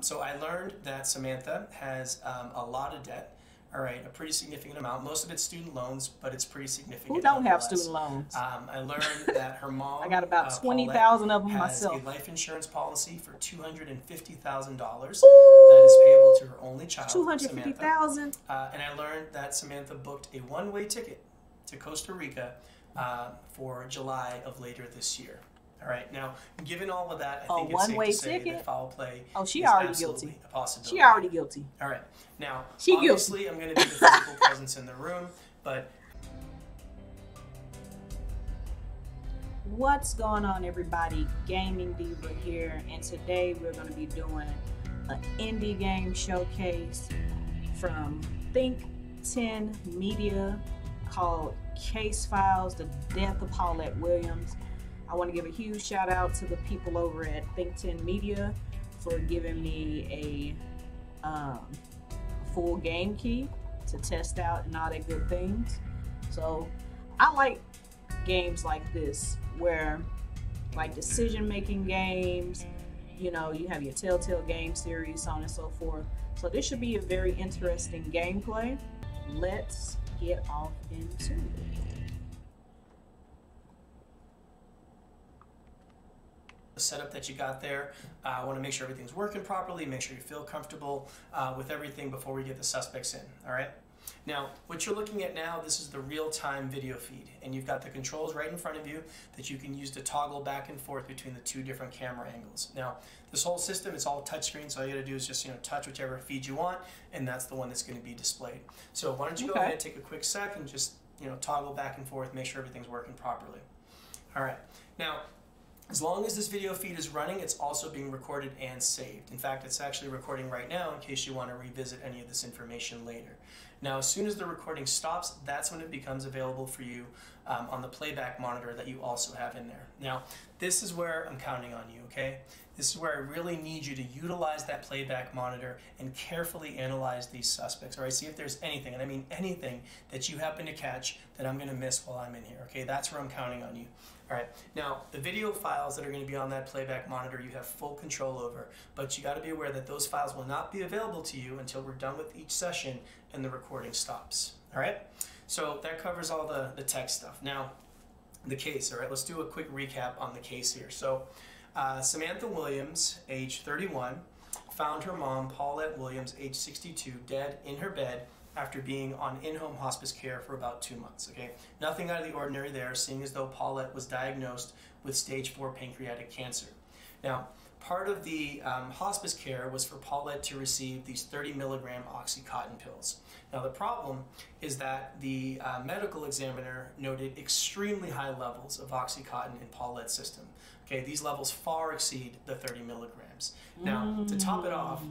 So I learned that Samantha has a lot of debt. All right, a pretty significant amount. Most of it's student loans, but it's pretty significant. Who don't have student loans? I learned that her mom, I got about 20,000 of them myself. Has a life insurance policy for $250,000 that is payable to her only child, $250,000. And I learned that Samantha booked a one-way ticket to Costa Rica for July of later this year. All right. Now, given all of that, I think it's safe to say that foul play she is already absolutely guilty. a possibility. She already guilty. All right. Now, she obviously, guilty. I'm going to be the physical presence in the room, but what's going on, everybody? Gaming Diva here, and today we're going to be doing an indie game showcase from Think 10 Media called Case Files: The Death of Paulette Williams. I want to give a huge shout out to the people over at Think 10 Media for giving me a full game key to test out and all that good things. So I like games like this where, like, decision-making games, you know, you have your Telltale game series, so on and so forth. So this should be a very interesting gameplay. Let's get off into it. Setup that you got there. I want to make sure everything's working properly, make sure you feel comfortable with everything before we get the suspects in. All right. Now, what you're looking at now, this is the real-time video feed, and you've got the controls right in front of you that you can use to toggle back and forth between the two different camera angles. Now, this whole system is all touchscreen, so all you got to do is just touch whichever feed you want, and that's the one that's going to be displayed. So why don't you go ahead and take a quick sec and just toggle back and forth, make sure everything's working properly. All right. Now, as long as this video feed is running, it's also being recorded and saved. In fact, it's actually recording right now in case you want to revisit any of this information later. Now, as soon as the recording stops, that's when it becomes available for you on the playback monitor that you also have in there. Now, this is where I'm counting on you, okay? This is where I really need you to utilize that playback monitor and carefully analyze these suspects, all right? See if there's anything, and I mean anything, that you happen to catch that I'm going to miss while I'm in here, okay? That's where I'm counting on you. All right, now the video files that are going to be on that playback monitor you have full control over, but you got to be aware that those files will not be available to you until we're done with each session and the recording stops. All right, so that covers all the tech stuff. Now, the case, all right, let's do a quick recap on the case here. So Samantha Williams, age 31, found her mom, Paulette Williams, age 62, dead in her bed after being on in-home hospice care for about 2 months, okay? Nothing out of the ordinary there, seeing as though Paulette was diagnosed with stage 4 pancreatic cancer. Now, part of the hospice care was for Paulette to receive these 30 milligram Oxycontin pills. Now, the problem is that the medical examiner noted extremely high levels of Oxycontin in Paulette's system. Okay, these levels far exceed the 30 milligrams. Now, to top it off,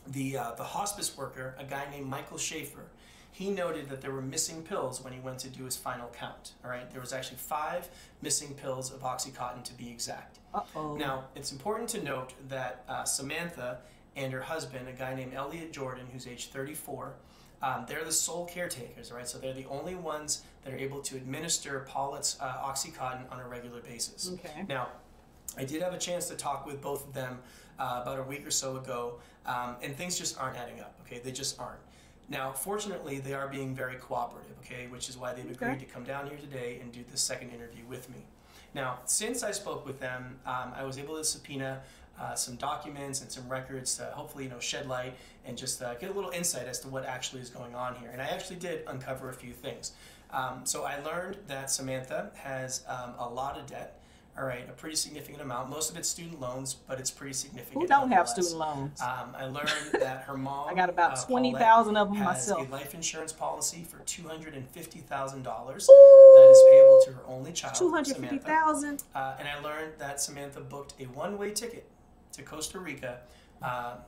the hospice worker, a guy named Michael Schaefer, he noted that there were missing pills when he went to do his final count. All right, there was actually 5 missing pills of Oxycontin to be exact. Now, it's important to note that Samantha and her husband, a guy named Elliot Jordan, who's age 34, they're the sole caretakers, all right? So they're the only ones that are able to administer Paulette's Oxycontin on a regular basis. Okay. Now, I did have a chance to talk with both of them about a week or so ago, and things just aren't adding up, okay? They just aren't. Now, fortunately, they are being very cooperative, okay? Which is why they've agreed to come down here today and do the second interview with me. Now, since I spoke with them, I was able to subpoena some documents and some records to hopefully, shed light and just get a little insight as to what actually is going on here. And I actually did uncover a few things. So I learned that Samantha has a lot of debt. All right, a pretty significant amount. Most of it's student loans, but it's pretty significant. Who don't have student loans? I learned that her mom, I got about 20,000 of them has myself. a life insurance policy for $250,000 that is payable to her only child, $250,000. And I learned that Samantha booked a one-way ticket to Costa Rica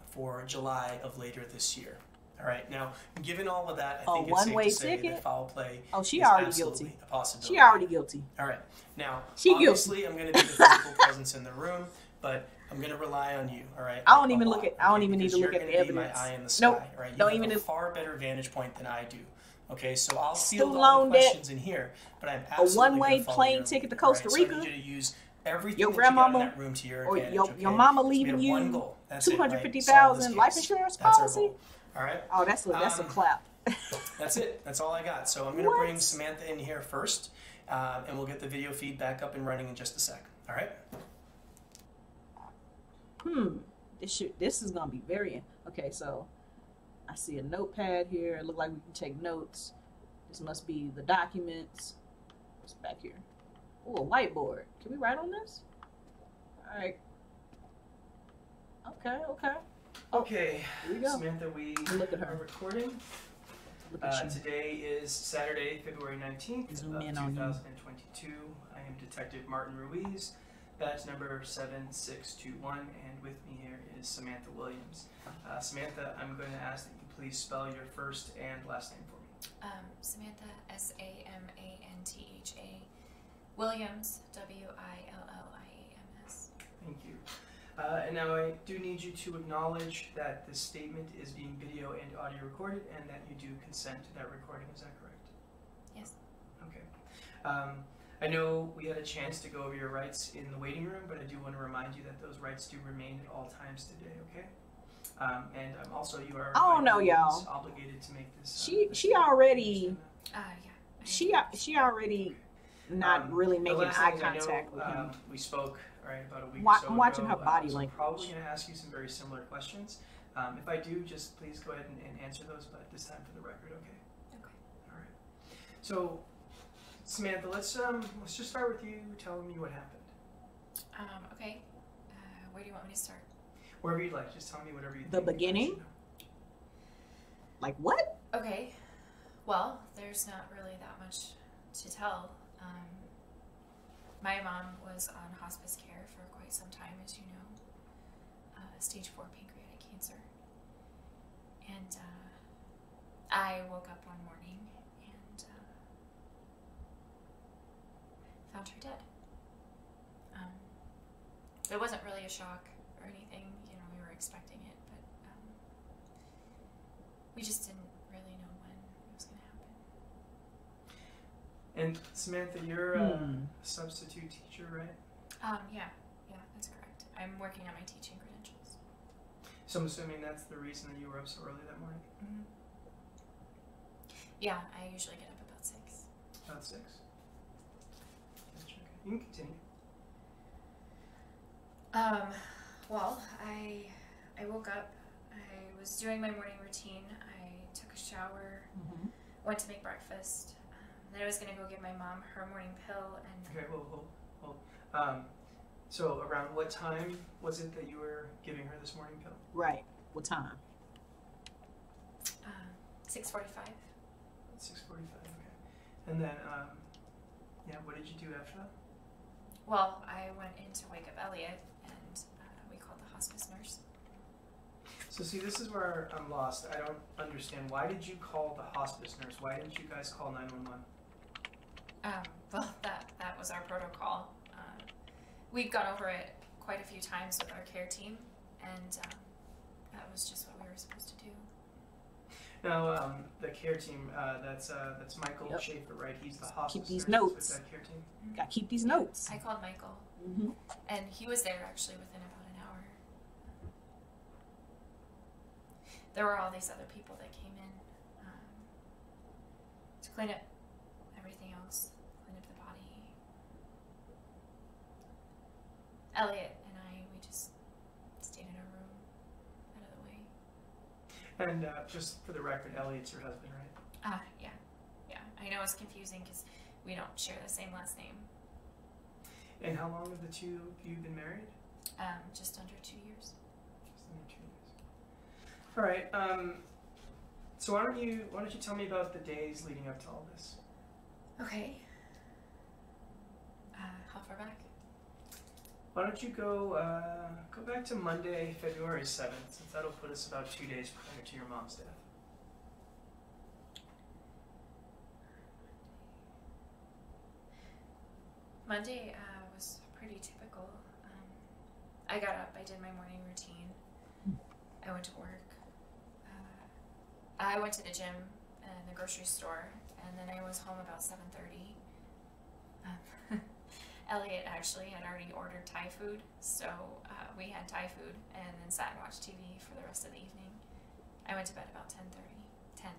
for July of later this year. All right. Now, given all of that, I think it's safe to say that foul play she is already absolutely guilty. a possibility. She already guilty. All right. Now, she obviously, I'm going to be the physical presence in the room, but I'm going to rely on you. All right. I don't even look at. I don't even need to look at the evidence. My eye in the sky. Nope. All right. You don't have even a far better vantage point than I do. Okay, so I'll field all the questions in here, but I'm absolutely a one-way plane ticket to Costa Rica. So I need you to use everything your that you got in grandmama that room to your or advantage. your mama leaving you, one goal, That's it, right? So in this 250,000 life case, insurance that's our policy. goal. All right. Oh, that's a clap. That's it. That's all I got. So I'm going to bring Samantha in here first, and we'll get the video feed back up and running in just a sec. All right. This is gonna be very okay. So I see a notepad here. It looks like we can take notes. This must be the documents. What's back here? Oh, a whiteboard. Can we write on this? All right. Okay. Okay, here we go. Samantha, we look at her. are recording. Look at you. Today is Saturday, February 19th Zoom of in on you. 2022. I am Detective Martin Ruiz, badge number 7621, and with me here is Samantha Williams. Samantha, I'm going to ask that you please spell your first and last name for me. Samantha, Samantha, Williams, Williams. Thank you. And now I do need you to acknowledge that this statement is being video and audio recorded and that you do consent to that recording. Is that correct? Yes. Okay. I know we had a chance to go over your rights in the waiting room, but I do want to remind you that those rights do remain at all times today, okay? And also you are obligated to make this. She already. Yeah. She already not really making eye contact with him. We spoke about a week or so I'm watching ago, her body so I'm language. probably going to ask you some very similar questions. If I do, just please go ahead and answer those, but this time for the record, okay? Okay. All right. So, Samantha, let's just start with you telling me what happened. Okay. Where do you want me to start? Wherever you'd like. Just tell me whatever you think. The beginning? Like what? Okay. Well, there's not really that much to tell. My mom was on hospice care for quite some time, as you know. Stage 4 pancreatic cancer. And I woke up one morning and found her dead. It wasn't really a shock or anything, you know, we were expecting it, but we just didn't really know when it was going to happen. And Samantha, you're a substitute teacher, right? Yeah, that's correct. I'm working on my teaching credentials. So I'm assuming that's the reason that you were up so early that morning? Mm-hmm. Yeah, I usually get up about 6. About 6? Gotcha, okay. You can continue. Well, I woke up, I was doing my morning routine, I took a shower, went to make breakfast, then I was going to go give my mom her morning pill, and... Okay, hold. So around what time was it that you were giving her this morning pill? Right. What time? 6:45. 6:45, okay. And then, what did you do after that? Well, I went in to wake up Elliot, and we called the hospice nurse. So see, this is where I'm lost. I don't understand. Why did you call the hospice nurse? Why didn't you guys call 911? Well, that was our protocol. We'd gone over it quite a few times with our care team, and that was just what we were supposed to do. Now, the care team, that's Michael Schaefer, right? He's the hospice Keep these nurse notes. with that care team. Gotta keep these notes. I called Michael, and he was there actually within about an hour. There were all these other people that came in to clean up everything else, clean up the body. Elliot and I, we just stayed in our room, out of the way. And just for the record, Elliot's your husband, right? Yeah. I know it's confusing because we don't share the same last name. And how long have the two of you been married? Just under 2 years. Just under 2 years. All right. So why don't you tell me about the days leading up to all this? Okay. How far back? Why don't you go back to Monday, February 7th, since that'll put us about 2 days prior to your mom's death. Monday was pretty typical. I got up, I did my morning routine. I went to work. I went to the gym and the grocery store, and then I was home about 7:30. Elliot actually had already ordered Thai food, so we had Thai food and then sat and watched TV for the rest of the evening. I went to bed about 10:30, 10.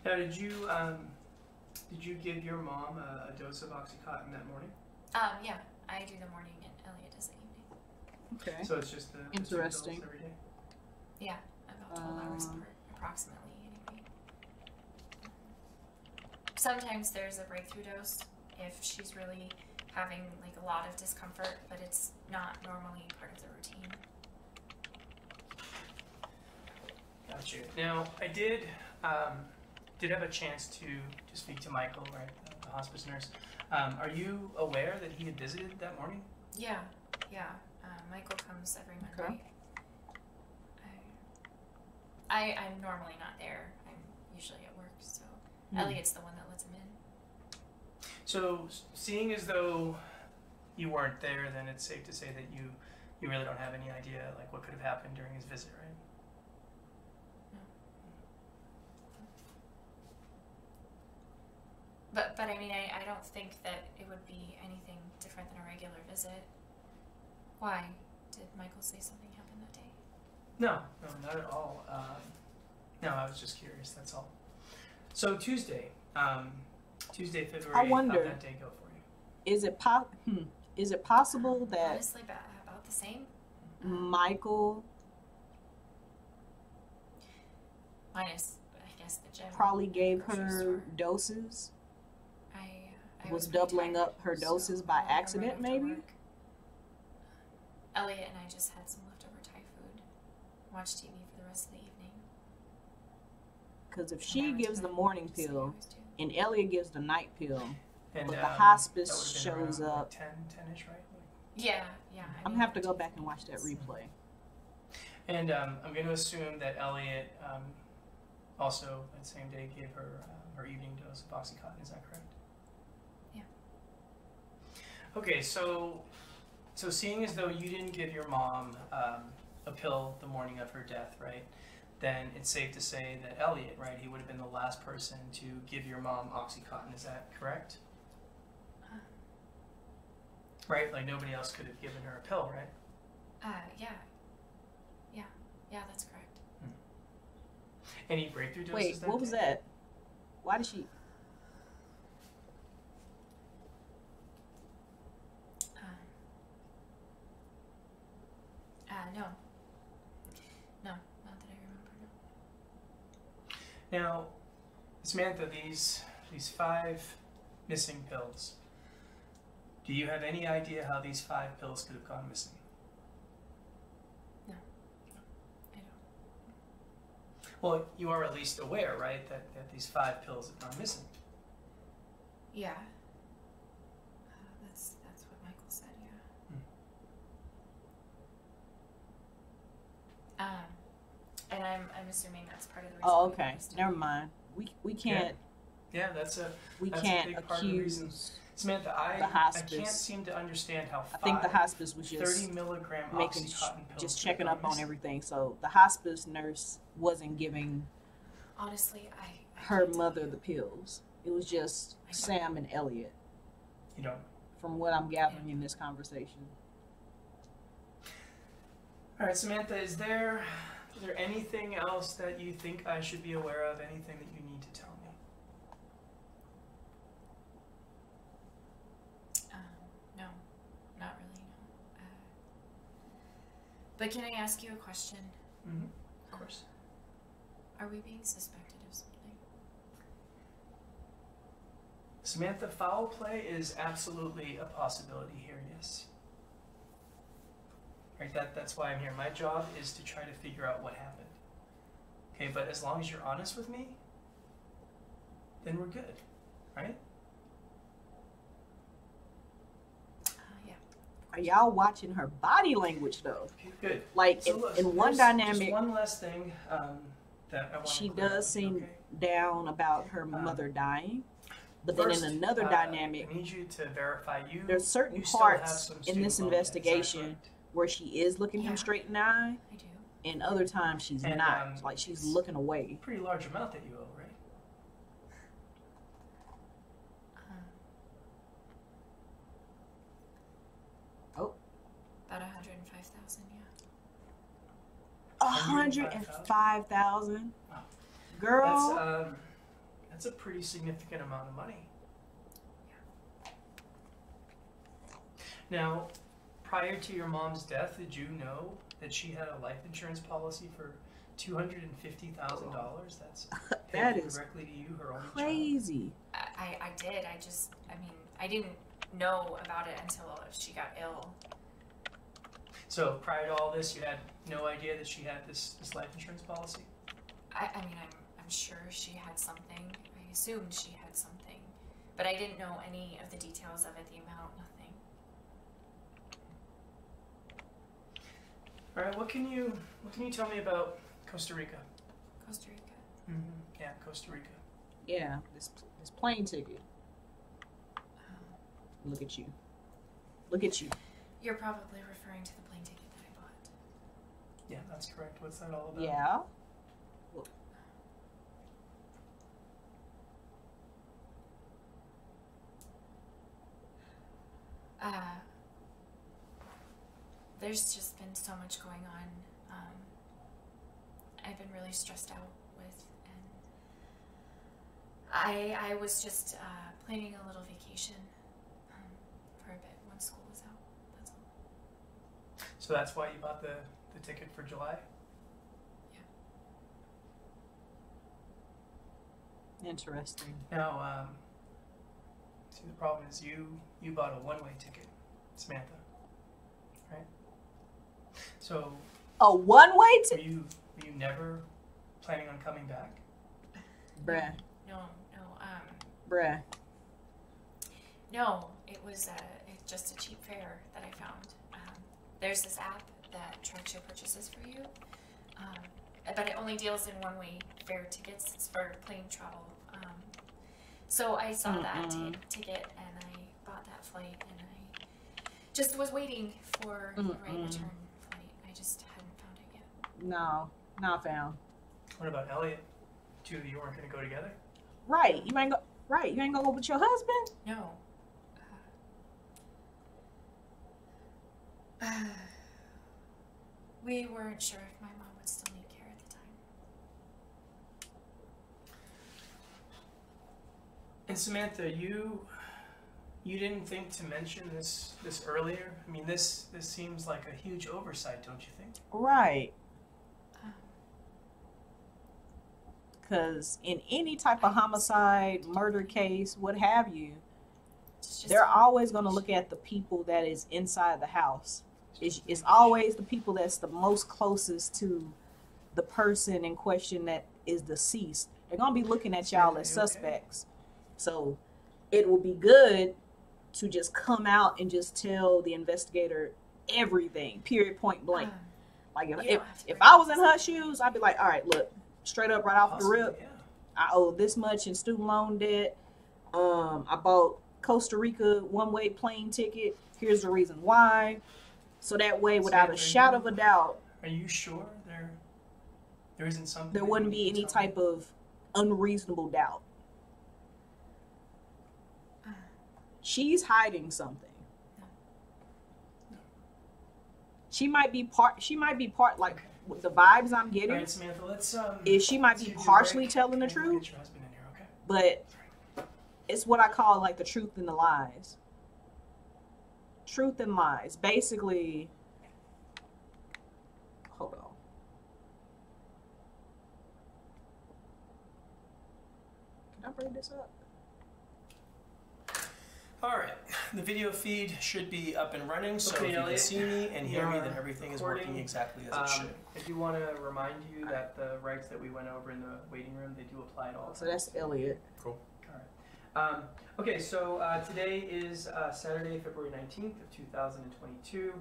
Now, did you give your mom a dose of Oxycontin that morning? Yeah, I do the morning and Elliot does the evening. Okay. So it's just the 2 Interesting. pills every day? Yeah, about 12 hours apart, approximately, anyway. Sometimes there's a breakthrough dose if she's really having like a lot of discomfort, but it's not normally part of the routine. Got you. Now, I did have a chance to speak to Michael, right, the hospice nurse. Are you aware that he had visited that morning? Yeah. Michael comes every Monday. Okay. I'm normally not there. I'm usually at work, so Elliot's the one that lets him in. So, seeing as though you weren't there, then it's safe to say that you really don't have any idea like what could have happened during his visit, right? But I mean, I don't think that it would be anything different than a regular visit. Why? Did Michael say something happened that day? No, not at all. No, I was just curious, that's all. So Tuesday, February, I wonder, how'd that day go for you? Is it possible that Honestly, about the same. Michael Minus, I guess, the gym. probably gave grocery her store. doses? I Was pretty doubling tired, up her so doses by I went right accident, after maybe? work. Elliot and I just had some leftover Thai food. Watched TV for the rest of the evening. Because if And I she went to gives the bed morning just like I pill always do. and Elliot gives the night pill, And but the that hospice would've been shows around, up. like 10-ish, right? Yeah. I I'm mean, gonna have to go back and watch that replay. And I'm going to assume that Elliot also that same day gave her her evening dose of Oxycontin. Is that correct? Yeah. Okay, so seeing as though you didn't give your mom a pill the morning of her death, right? Then it's safe to say that Elliot, right? He would have been the last person to give your mom Oxycontin. Is that correct? Right? Like nobody else could have given her a pill, right? Yeah, that's correct. Any breakthrough doses? Wait, that what was day? that? Why did she? No, not that I remember. No. Now, Samantha, these 5 missing pills. Do you have any idea how these 5 pills could have gone missing? No, I don't. Well, you are at least aware, right, that these 5 pills have gone missing. Yeah. That's what Michael said. Yeah. And I'm assuming that's part of the reason. Oh, we okay. arrested Never him. mind. We can't Yeah, that's a we that's a can't big part of the reason. accuse. Samantha, I the hospice. can't seem to understand how I think the 5 hospice was 30 just milligram making Oxycontin pills just could checking have up gone on missing. everything. So the hospice nurse wasn't giving Honestly, I her can't mother tell you. the pills. It was just Sam and Elliot, You don't. from what I'm gathering in this conversation. All right, Samantha, is there anything else that you think I should be aware of? Anything that you need to tell me? No, not really. No. But can I ask you a question? Mm-hmm. Of course. Are we being suspected of something? Samantha, foul play is absolutely a possibility here, yes. Right, that's why I'm here. My job is to try to figure out what happened. Okay, but as long as you're honest with me, then we're good, right? Yeah. Are y'all watching her body language though? Okay, good. Like So look, in one there's dynamic, just one last thing that I want she to clear does up, seem okay? down about her mother dying, but then First, in another dynamic, I need you to verify there's certain you still have parts some in student this loan debt, is that investigation correct? where she is looking him Yeah. straight in the eye, I do. and other times she's And, not. Like she's looking away. Pretty large amount that you owe, right? $105,000. Wow. Girl. That's a pretty significant amount of money. Now, prior to your mom's death, did you know that she had a life insurance policy for $250,000? That's that paid is directly to you, her only crazy. I did. I didn't know about it until she got ill. So prior to all this, you had no idea that she had this life insurance policy? I'm sure she had something. I assumed she had something, but I didn't know any of the details of it, the amount, nothing. All right, what can you tell me about Costa Rica? Costa Rica. Mm-hmm. Yeah, Costa Rica. Yeah, this plane ticket. Look at you. Look at you. You're probably referring to the plane ticket that I bought. Yeah, that's correct. What's that all about? Yeah. There's just been so much going on. I've been really stressed out with, and I was just planning a little vacation for a bit when school was out. That's all. So that's why you bought the ticket for July? Yeah. Interesting. Now, see, the problem is you bought a one-way ticket, Samantha, right? So A one-way were you never planning on coming back? Bruh. Bruh. No, it was it's just a cheap fare that I found. There's this app that tracks your purchases for you, but it only deals in one-way fare tickets. It's for plane travel. So I saw that ticket and I bought that flight, and I just was waiting for the right return flight. I just hadn't found it yet. No, not found. What about Elliot? Two of you weren't going to go together? Right. You ain't gonna go with your husband? No. We weren't sure if my mom would still need care at the time. And Samantha, you didn't think to mention this earlier? I mean, this seems like a huge oversight, don't you think? Right. Because in any type of homicide, murder case, what have you, they're always going to look at the people that is inside the house. It's always the people that's the most closest to the person in question that is deceased. They're going to be looking at y'all as suspects. So it will be good to just come out and just tell the investigator everything, period, point blank. Like if I was in her shoes, I'd be like, all right, look, straight up right off the rip, yeah. I owe this much in student loan debt. I bought Costa Rica one-way plane ticket. Here's the reason why. So that way, without a shadow of a doubt, are you sure there isn't something? There wouldn't be any type of unreasonable doubt. She's hiding something. She might be part. Like the vibes I'm getting. All right, Samantha, let's. Is she might be partially telling the truth? Get your husband in here, okay? But it's what I call like the truth and the lies. Truth and lies. Basically, hold on. Can I bring this up? All right, the video feed should be up and running, so Okay, if you Elliot, can see me and hear me, then everything is recording. working exactly as it should. I do want to remind you that the rights that we went over in the waiting room, they do apply to all. So that's Elliot. Cool. All right. Okay, so today is Saturday, February 19th of 2022.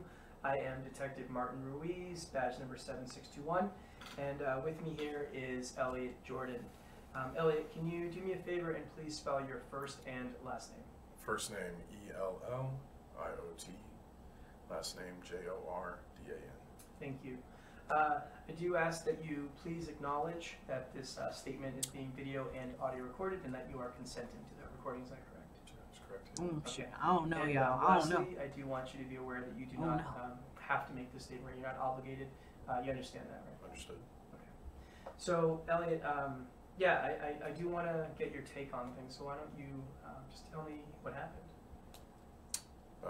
I am Detective Martin Ruiz, badge number 7621, and with me here is Elliot Jordan. Elliot, can you do me a favor and please spell your first and last name? First name E-L-L-I-O-T, last name J-O-R-D-A-N. Thank you. I do ask that you please acknowledge that this statement is being video and audio recorded and that you are consenting to the recording. Is that correct? That's correct. Shit, I don't know, And, y'all. I don't know. lastly, I do want you to be aware that you do not have to make this statement. You're not obligated You understand that, right? Understood. Okay. So, Elliot, yeah, I do want to get your take on things. So why don't you just tell me what happened? I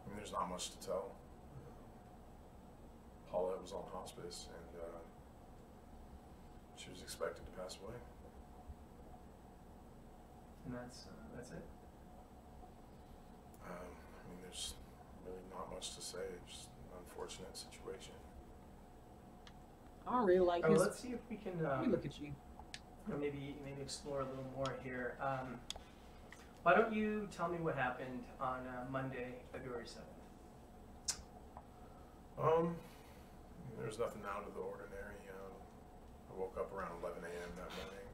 mean, there's not much to tell. Paulette was on hospice, and she was expected to pass away. And that's it. I mean, there's really not much to say. It's just an unfortunate situation. I don't really like All right, his. let's see if we can Let me look at you. maybe explore a little more here. Why don't you tell me what happened on Monday, February 7th? There's nothing out of the ordinary. I woke up around 11 a.m. that morning.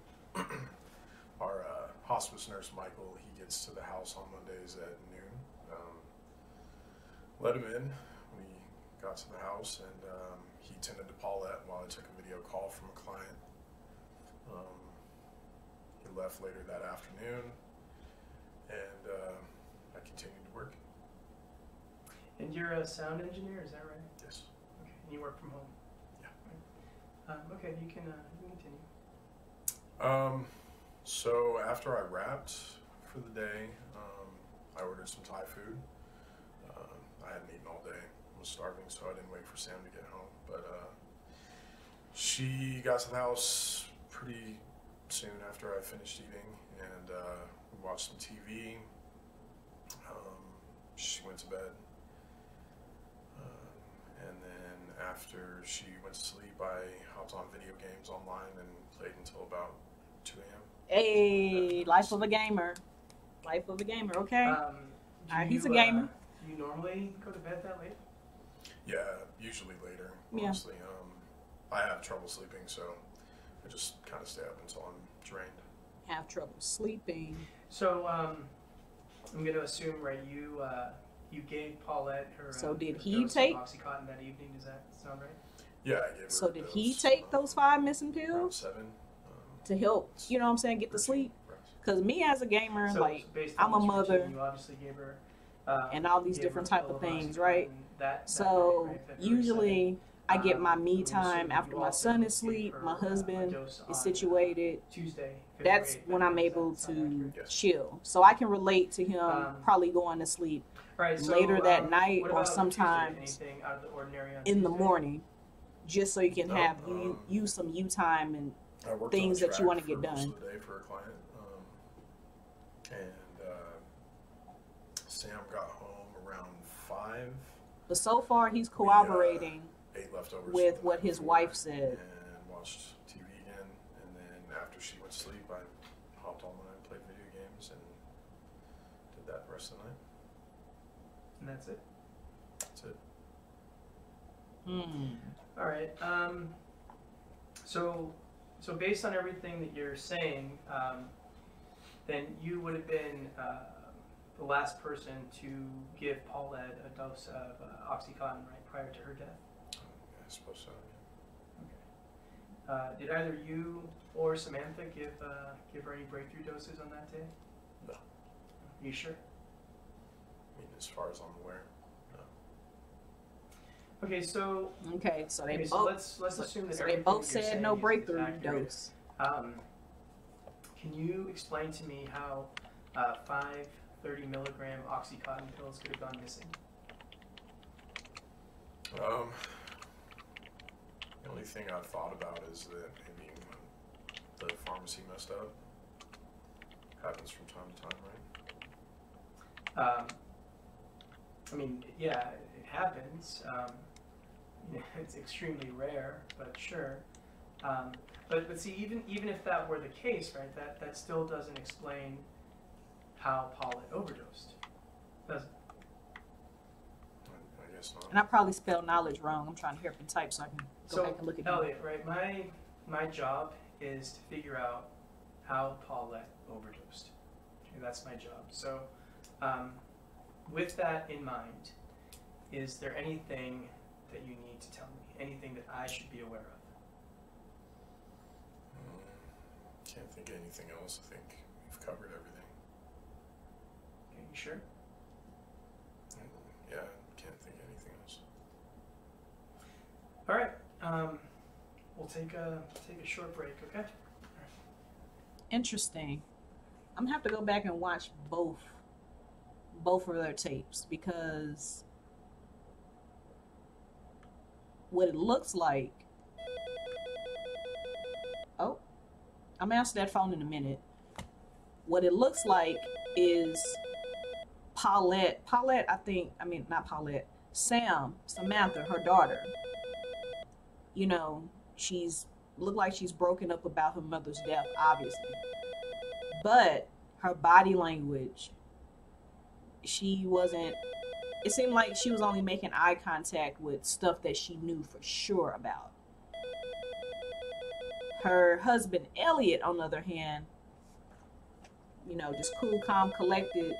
Our hospice nurse, Michael, he gets to the house on Mondays at noon. Let him in. We got to the house, and he tended to Paulette while I took a video call from a client. He left later that afternoon, and I continued to work. And you're a sound engineer, is that right? Yes. Okay. And you work from home? Yeah. Right. Okay, you can continue. So after I wrapped for the day, I ordered some Thai food. I hadn't eaten all day. I was starving, so I didn't wait for Sam to get home. But she got to the house pretty soon after I finished eating, and we watched some TV. She went to bed. And then after she went to sleep, I hopped on video games online and played until about 2 a.m. Hey, life of a gamer. Life of a gamer. Okay. Alright, he's a gamer. Do you normally go to bed that late? Yeah, usually later. Yeah. Honestly, I have trouble sleeping, so I just kind of stay up until I'm drained. Have trouble sleeping. So I'm going to assume, right, you gave Paulette her. So did her he dose take- of OxyContin that evening? Does that sound right? Yeah, I gave her So a did dose, he take those 5 missing around pills 7. to help? You know what I'm saying? Get to sleep. Cause me as a gamer, So, like based I'm a on this mother routine, you obviously gave her, and all these gave her different a type pill of things, OxyContin right? that So night, right, February 7th. usually I get my I'm me assuming time you after my also son gave is asleep, her, my a husband dose on, is situated. Tuesday, That's February 8th, when I'm does that able sound to Yes. chill. So I can relate to him probably going to sleep Right, so, later that night what or about sometimes Tuesday? Anything out of the ordinary on in the Tuesday? morning, just so you can No, have use some you time and I worked things on that track you want to for get most done. of the day for a client, and Sam got home around 5. But so far he's cooperating Ate leftovers with from the what night his before wife said. and watched TV again. And then after she went to sleep, I hopped online, played video games, and did that the rest of the night. And that's it. That's it. All right. So based on everything that you're saying, then you would have been the last person to give Paulette a dose of OxyContin, right, prior to her death. I suppose so. Okay. Did either you or Samantha give her any breakthrough doses on that day? No. You sure? I mean, as far as I'm aware, no. Okay, so they so both let's assume that so they everything both that you're said saying no is breakthrough accurate. dose. Can you explain to me how 5 30 milligram OxyContin pills could have gone missing? The only thing I've thought about is that maybe the pharmacy messed up. Happens from time to time, right? I mean, yeah, it happens. It's extremely rare, but sure. But see, even if that were the case, right, that still doesn't explain how Paulette overdosed, does it? I guess not. And I probably spelled knowledge wrong. I'm trying to hear up and type so I can go back and look at it. Elliot, right, my job is to figure out how Paulette overdosed. Okay, that's my job. So, with that in mind, is there anything that you need to tell me? Anything that I should be aware of? Can't think of anything else. I think we've covered everything. Okay, you sure? Yeah, can't think of anything else. We'll take a short break, okay? Interesting. I'm gonna have to go back and watch both of their tapes, because what it looks like. Oh, I'm gonna answer that phone in a minute. What it looks like is Paulette, not Paulette, Samantha, her daughter. You know, looked like she's broken up about her mother's death, obviously. But her body language, it seemed like she was only making eye contact with stuff that she knew for sure about. Her husband, Elliot, on the other hand, you know, just cool, calm, collected,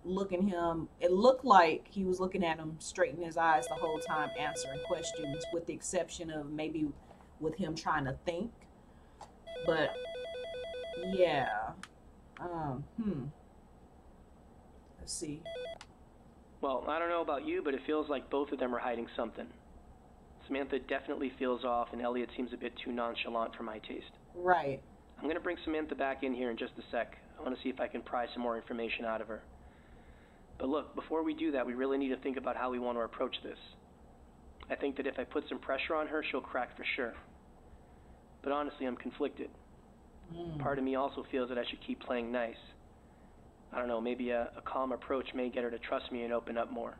looking him. It looked like he was looking at him straight in his eyes the whole time, answering questions, with the exception of maybe with him trying to think. But yeah, let's see. Well, I don't know about you, but it feels like both of them are hiding something. Samantha definitely feels off, and Elliot seems a bit too nonchalant for my taste. Right. I'm going to bring Samantha back in here in just a sec. I want to see if I can pry some more information out of her. But look, before we do that, we really need to think about how we want to approach this. I think that if I put some pressure on her, she'll crack for sure. But honestly, I'm conflicted. Part of me also feels that I should keep playing nice. I don't know, maybe a calm approach may get her to trust me and open up more.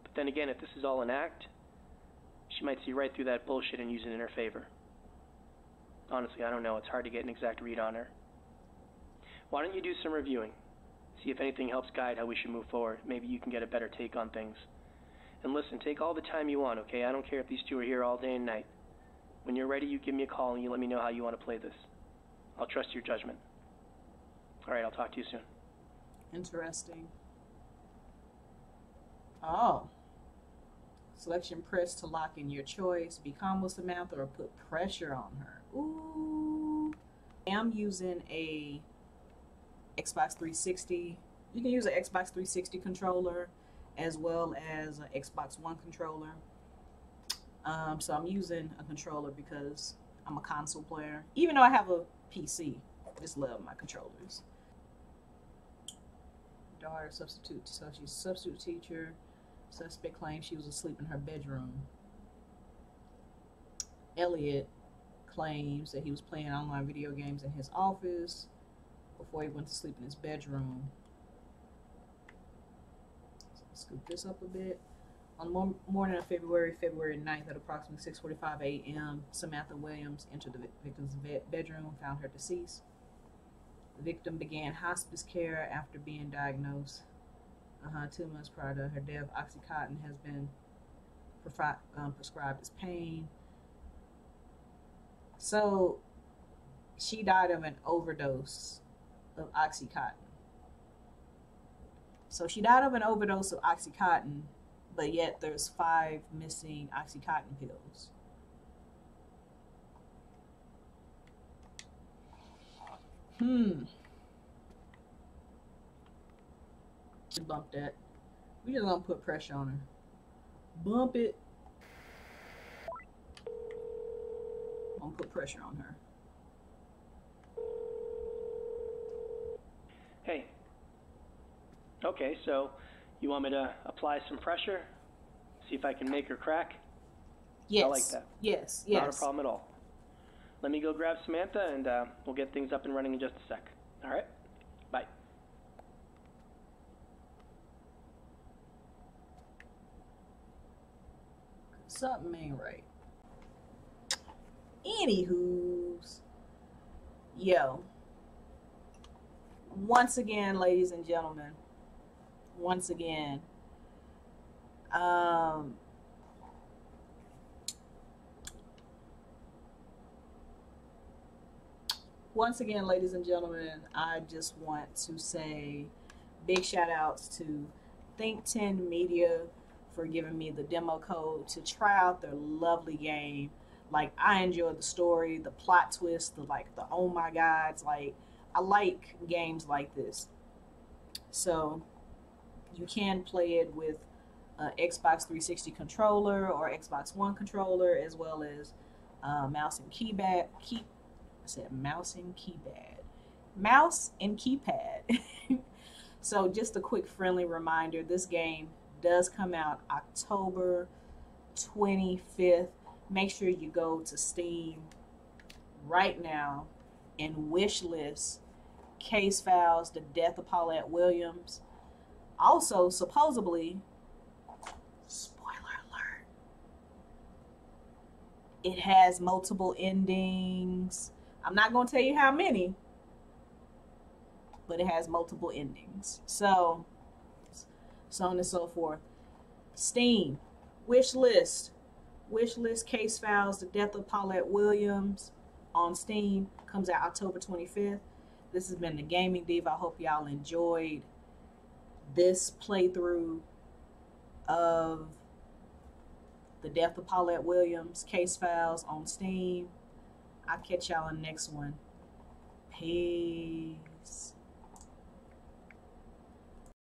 But then again, if this is all an act, she might see right through that bullshit and use it in her favor. Honestly, I don't know. It's hard to get an exact read on her. Why don't you do some reviewing? See if anything helps guide how we should move forward. Maybe you can get a better take on things. And listen, take all the time you want, okay? I don't care if these two are here all day and night. When you're ready, you give me a call and you let me know how you want to play this. I'll trust your judgment. All right, I'll talk to you soon. Interesting. Oh. Selection press to lock in your choice. Be calm with Samantha or put pressure on her. Ooh. I'm using a Xbox 360. You can use an Xbox 360 controller as well as an Xbox One controller. So I'm using a controller because I'm a console player. Even though I have a PC, I just love my controllers. Daughter substitute. So she's a substitute teacher. Suspect claims she was asleep in her bedroom. Elliot claims that he was playing online video games in his office before he went to sleep in his bedroom. So let's scoop this up a bit. On the morning of February 9th at approximately 6:45 a.m., Samantha Williams entered the victim's bedroom and found her deceased. The victim began hospice care after being diagnosed 2 months prior to her death. Oxycontin has been prescribed as pain. So she died of an overdose of Oxycontin. So she died of an overdose of Oxycontin, but yet there's 5 missing Oxycontin pills. Bump that. We just gonna put pressure on her. Bump it. I'm gonna put pressure on her. Hey. Okay, so you want me to apply some pressure? See if I can make her crack? Yes. I like that. Yes. Not a problem at all. Let me go grab Samantha and we'll get things up and running in just a sec. All right? Bye. Something ain't right. Anywho's, yo. Once again, ladies and gentlemen. Once again. Once again, ladies and gentlemen, I just want to say big shout outs to Think 10 Media for giving me the demo code to try out their lovely game. Like, I enjoyed the story, the plot twist, the oh my gods. Like, I like games like this. So you can play it with Xbox 360 controller or Xbox One controller, as well as mouse and keypad. Mouse and keypad. So just a quick friendly reminder, this game does come out October 25th. Make sure you go to Steam right now and wish list Case Files: The Death of Paulette Williams. Also, supposedly, spoiler alert, it has multiple endings. I'm not going to tell you how many, but it has multiple endings. So on and so forth. Steam, wish list Case Files: The Death of Paulette Williams on Steam. Comes out October 25th. This has been the Gaming Diva. I hope y'all enjoyed this playthrough of The Death of Paulette Williams, Case Files on Steam. I'll catch y'all in the next one. Peace.